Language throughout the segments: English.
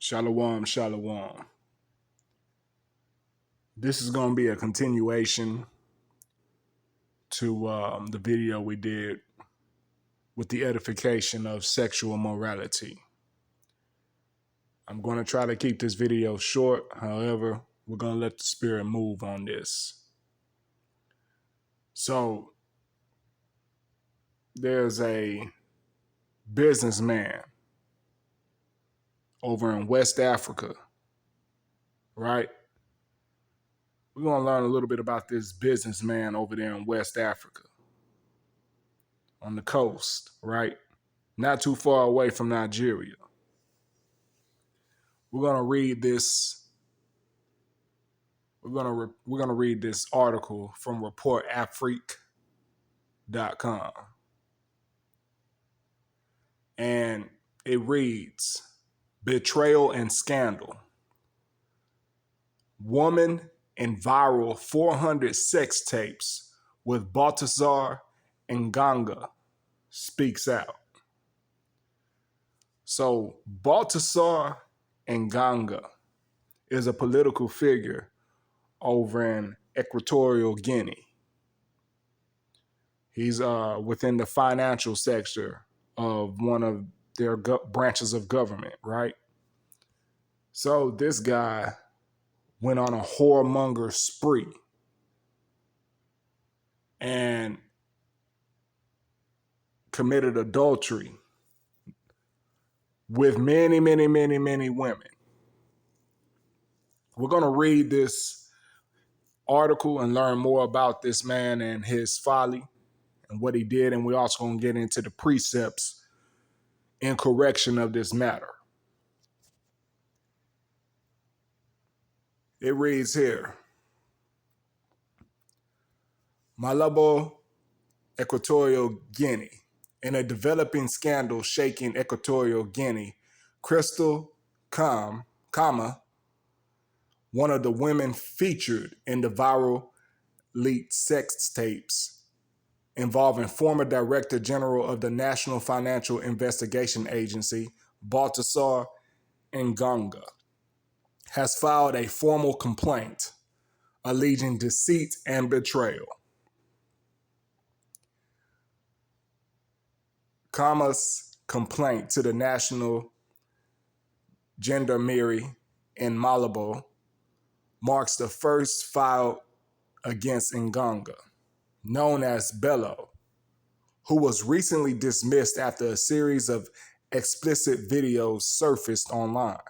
Shalom, shalom. This is going to be a continuation to the video we did with the edification of sexual morality. I'm going to try to keep this video short. However, we're going to let the spirit move on this. So, there's a businessman over in West Africa, right? We're going to learn a little bit about this businessman over there in West Africa on the coast, right? Not too far away from Nigeria. We're going to read this. We're going to read this article from reportafrique.com. And it reads, "Betrayal and Scandal. Woman in viral 400 sex tapes with Baltazar Nganga speaks out." So Baltazar Nganga is a political figure over in Equatorial Guinea. He's within the financial sector of one of their branches of government, right? So this guy went on a whoremonger spree and committed adultery with many, many, many, many women. We're going to read this article and learn more about this man and his folly and what he did. And we're also going to get into the precepts in correction of this matter. It reads here, Malabo, Equatorial Guinea. In a developing scandal shaking Equatorial Guinea, Crystal Kama, one of the women featured in the viral leaked sex tapes involving former Director General of the National Financial Investigation Agency, Baltasar Nganga, has filed a formal complaint alleging deceit and betrayal. Kama's complaint to the National Gendarmerie in Malabo marks the first filed against Nganga, known as Bello, who was recently dismissed after a series of explicit videos surfaced online.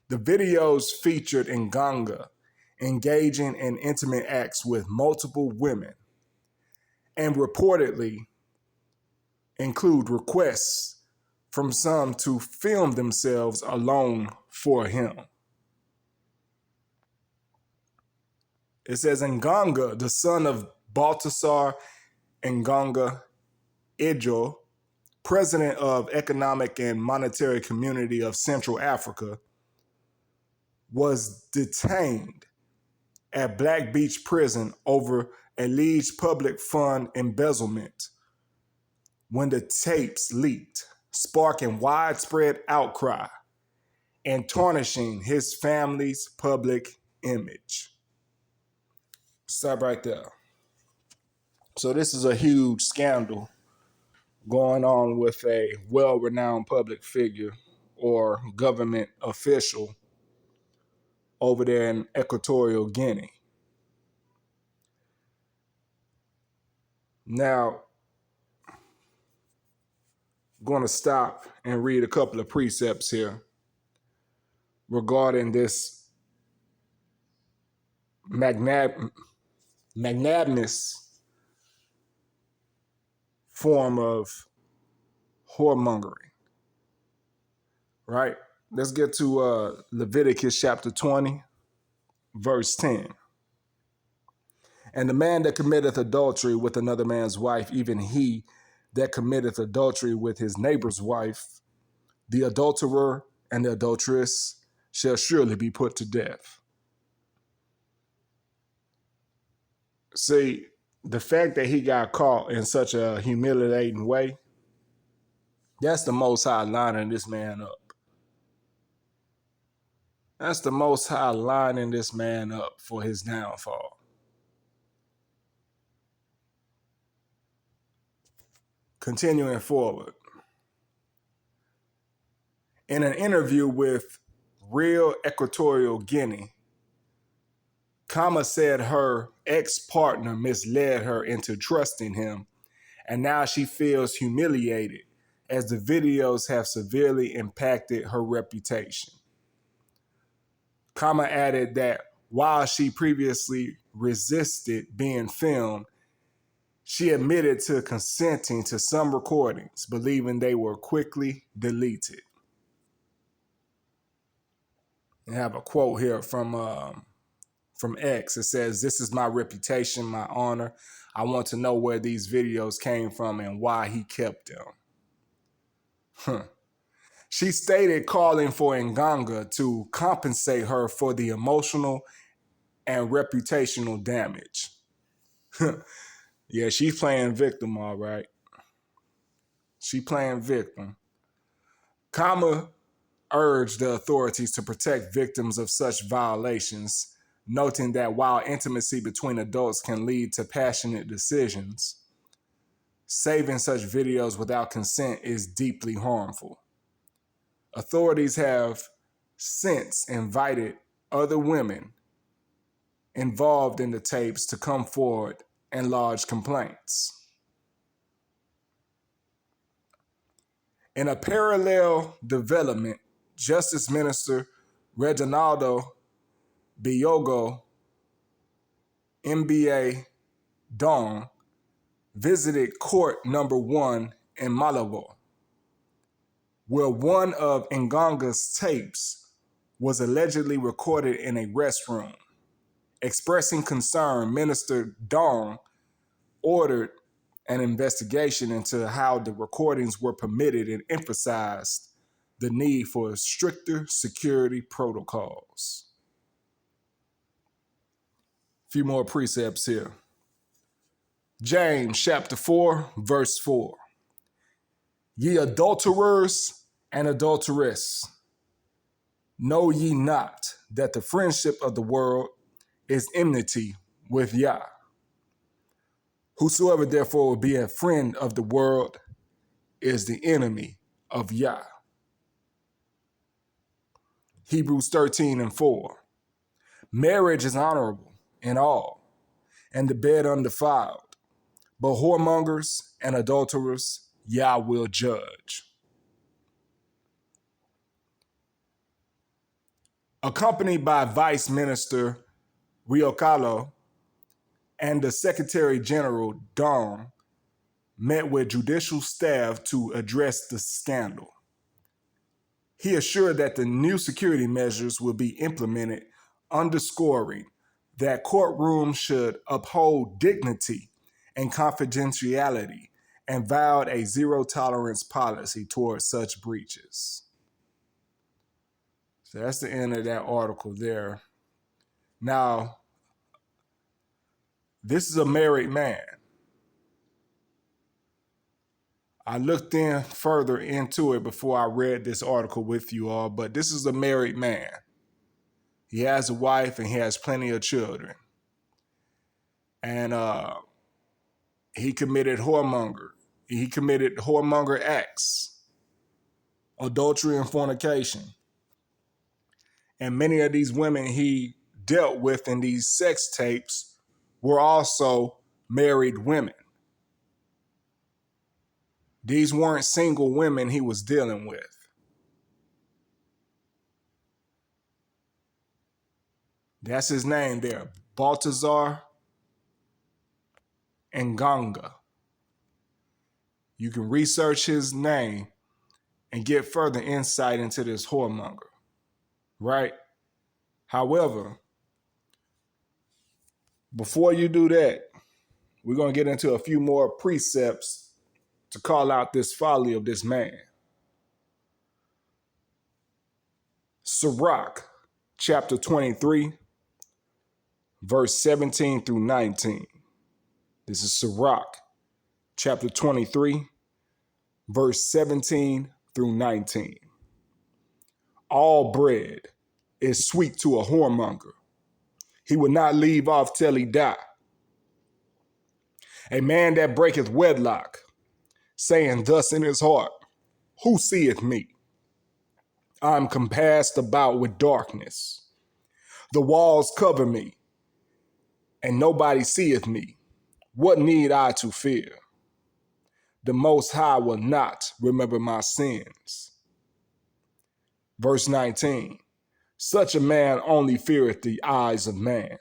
The videos featured Nganga engaging in intimate acts with multiple women and reportedly include requests from some to film themselves alone for him. It says Nganga, the son of Baltasar Nganga Ijo, president of Economic and Monetary Community of Central Africa, was detained at Black Beach Prison over alleged public fund embezzlement when the tapes leaked, sparking widespread outcry and tarnishing his family's public image. Stop right there. So this is a huge scandal going on with a well-renowned public figure or government official over there in Equatorial Guinea. Now, I'm going to stop and read a couple of precepts here regarding this magnanimous form of whoremongering, right? Let's get to Leviticus chapter 20, verse 10. "And the man that committeth adultery with another man's wife, even he that committeth adultery with his neighbor's wife, the adulterer and the adulteress shall surely be put to death." See, the fact that he got caught in such a humiliating way, that's the Most High lining this man up. That's the Most High lining this man up for his downfall. Continuing forward. In an interview with Real Equatorial Guinea, Kama said her ex-partner misled her into trusting him, and now she feels humiliated as the videos have severely impacted her reputation. Kama added that while she previously resisted being filmed, she admitted to consenting to some recordings, believing they were quickly deleted. I have a quote here from X. It says, "This is my reputation, my honor. I want to know where these videos came from and why he kept them." She stated calling for Nganga to compensate her for the emotional and reputational damage. Yeah, she's playing victim, all right. She playing victim. Kama urged the authorities to protect victims of such violations, noting that while intimacy between adults can lead to passionate decisions, saving such videos without consent is deeply harmful. Authorities have since invited other women involved in the tapes to come forward and lodge complaints. In a parallel development, Justice Minister Reginaldo Biogo, MBA Dong, visited court number 1 in Malabo, where one of Nganga's tapes was allegedly recorded in a restroom. Expressing concern, Minister Dong ordered an investigation into how the recordings were permitted and emphasized the need for stricter security protocols. A few more precepts here. James chapter 4, verse 4. Ye adulterers and adulteresses, know ye not that the friendship of the world is enmity with Yah? Whosoever therefore will be a friend of the world is the enemy of Yah. Hebrews 13 and 4. Marriage is honorable in all, and the bed undefiled, but whoremongers and adulterers Yah will judge. Accompanied by Vice Minister Riocalo and the Secretary General Dong, met with judicial staff to address the scandal. He assured that the new security measures will be implemented, underscoring that courtrooms should uphold dignity and confidentiality, and vowed a zero-tolerance policy towards such breaches. So that's the end of that article there. Now, this is a married man. I looked in further into it before I read this article with you all, but this is a married man. He has a wife and he has plenty of children. And he committed whoremonger. He committed whoremonger acts, adultery and fornication. And many of these women he dealt with in these sex tapes were also married women. These weren't single women he was dealing with. That's his name there, Baltazar Nganga. You can research his name and get further insight into this whoremonger, right? However, before you do that, we're going to get into a few more precepts to call out this folly of this man. Sirach, chapter 23, verse 17 through 19. This is Sirach, chapter 23, verse 17 through 19. All bread is sweet to a whoremonger. He will not leave off till he die. A man that breaketh wedlock, saying thus in his heart, who seeth me? I am compassed about with darkness. The walls cover me, and nobody seeth me. What need I to fear? The Most High will not remember my sins. Verse 19, such a man only feareth the eyes of man,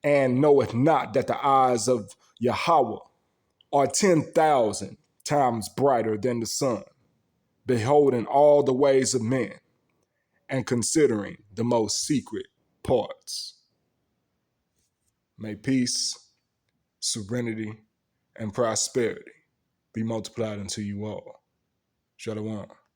and knoweth not that the eyes of Yahweh are 10,000 times brighter than the sun, beholding all the ways of men, and considering the most secret parts. May peace, serenity, and prosperity be multiplied unto you all. Shalom.